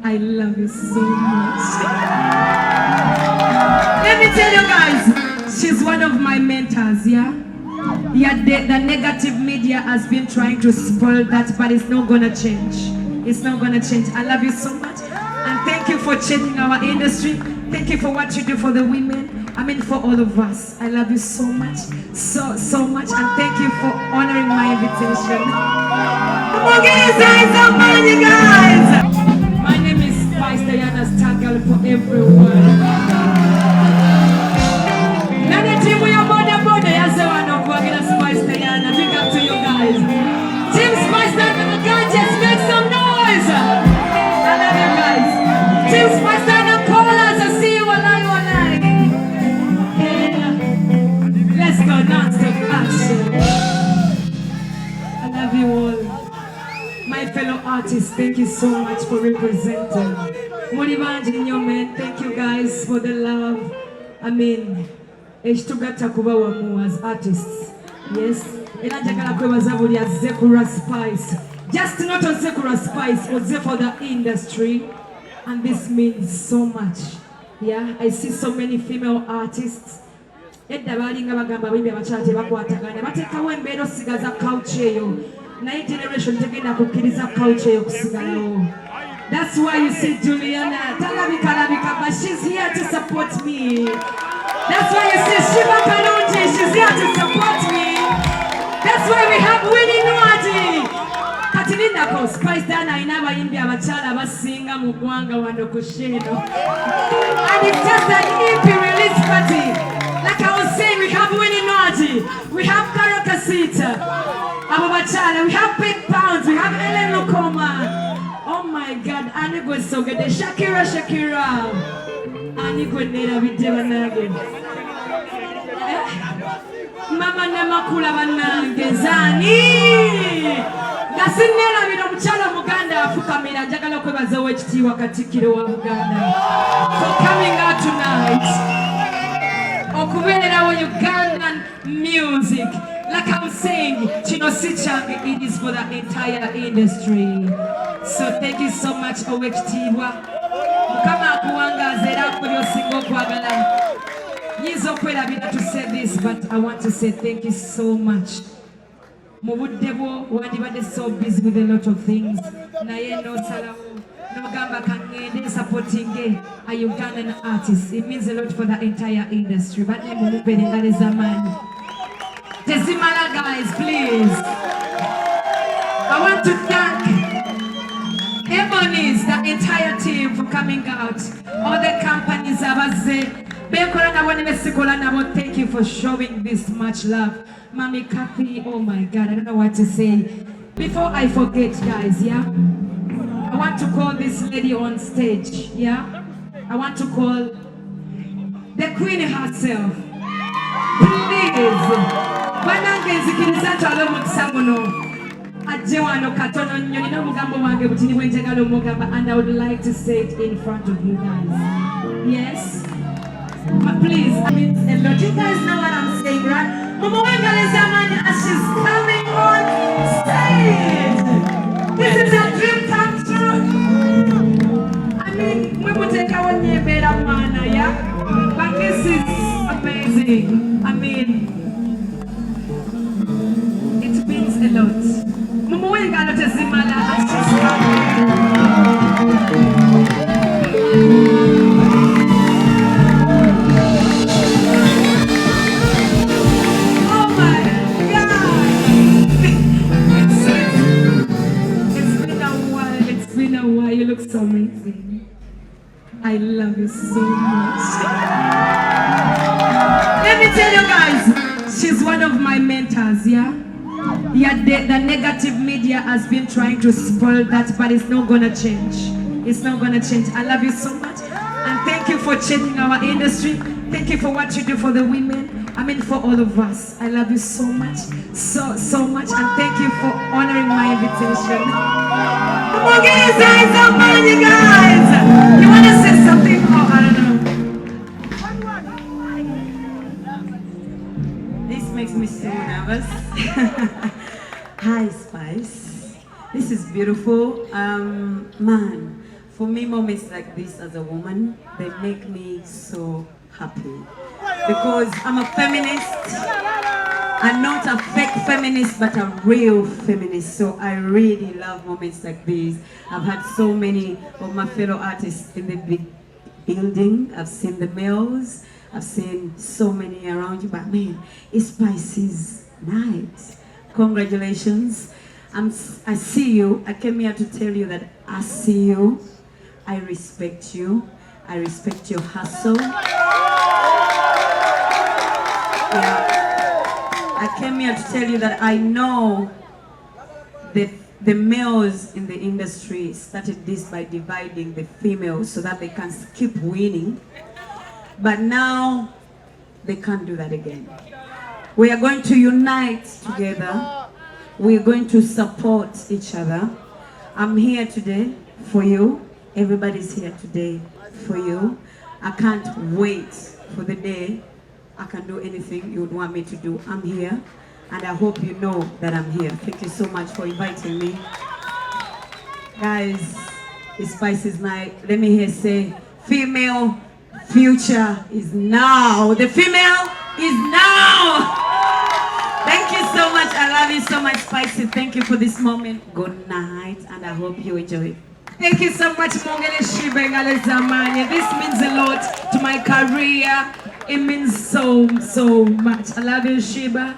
I love you so much. Let me tell you guys, she's one of my mentors, yeah? Yeah, the negative media has been trying to spoil that, but it's not gonna change. It's not gonna change. I love you so much. And thank you for changing our industry. Thank you for what you do for the women. I mean, for all of us. I love you so much. So much. And thank you for honoring my invitation. Come on, get inside somebody, guys! My name is Spice Diana, star girl for everyone. Spice Diana, big up to you guys. Team Spice Diana, just make some noise. I love you guys. Team Spice Diana, call us and see you alive. Yeah. Let's go non-stop action. I love you all. My fellow artists, thank you so much for representing. Thank you guys for the love. I mean, as artists. Yes, Zekura Spice. Just not on Zekura Spice, but for the industry. And this means so much. Yeah, I see so many female artists. That's why you see Juliana, but she's here to support me. That's why you see Sheebah Kanunji, she's here to support me. That's why we have Winnie Nwati. Katilinda ko Spice Diana inaba yimbi abachala basinga mu gwanga wano kusheno. And it's just an EP release party. Like I was saying, we have Winnie Nwati, we have Karaoke Sita, Ababachala, we have Big Pounds, we have Ellen Lukoma. Oh my God, Annie was so good. Shakira. Annie could need a bit of Mama Namakula Banangezani. Gasinera Vidomchala Muganda Fukamina Jagala Kwebaza Tiwa Katikiro Muganda for coming out tonight. Okubera Ugandan music. Like I'm saying, Chino Sichang, it is for the entire industry. So thank you so much, Tiwa. Kama kuanga zera kwa single kwagala. Yizo kwela bila to say this, but I want to say thank you so much. Mubudebo wandibade so busy with a lot of things. Naye no salawo, no gamba kangende supporting a Ugandan artist. It means a lot for the entire industry. But mububele ngale zamani. Tezimala guys, please. I want to thank Ebony's, the entire team for coming out. All the companies, thank you for showing this much love. Mommy Kathy, oh my God, I don't know what to say. Before I forget, guys, yeah? I want to call this lady on stage, yeah? I want to call the queen herself. Please. And I would like to say it in front of you guys. Yes? But please, I mean, a lot. You guys know what I'm saying, right? She's coming on stage. This is a dream come true. I mean, we will take our name better manner, yeah? But this is amazing. I mean, it means a lot. Oh my God! It's been a while. You look so amazing. I love you so much. Let me tell you guys, she's one of my mentors, yeah? Yeah, the negative media has been trying to spoil that, but it's not gonna change. It's not gonna change. I love you so much. And thank you for changing our industry. Thank you for what you do for the women. I mean, for all of us. I love you so much. So much. And thank you for honoring my invitation. Come on, get inside somebody, guys. You wanna say something? Oh, I don't know. This makes me so nervous. Hi, Spice. This is beautiful. Man, For me, moments like this as a woman, they make me so happy. Because I'm a feminist. I'm not a fake feminist, but a real feminist. So I really love moments like these. I've had so many of my fellow artists in the big building. I've seen the males. I've seen so many around you. But man, it's Spice's night. Congratulations. I see you. I came here to tell you that I see you. I respect you. I respect your hustle. Yeah. I came here to tell you that I know that the males in the industry started this by dividing the females so that they can keep winning. But now they can't do that again. We are going to unite together. We are going to support each other. I'm here today for you. Everybody's here today for you. I can't wait for the day I can do anything you would want me to do. I'm here, and I hope you know that I'm here. Thank you so much for inviting me. Guys, it's Spice's night. Let me hear say, female future is now. The female is now. Thank you so much. I love you so much, Spicy. Thank you for this moment. Good night, and I hope you enjoy it. Thank you so much, Mongene Sheebah Namwebaza. This means a lot to my career. It means so much. I love you, Sheebah.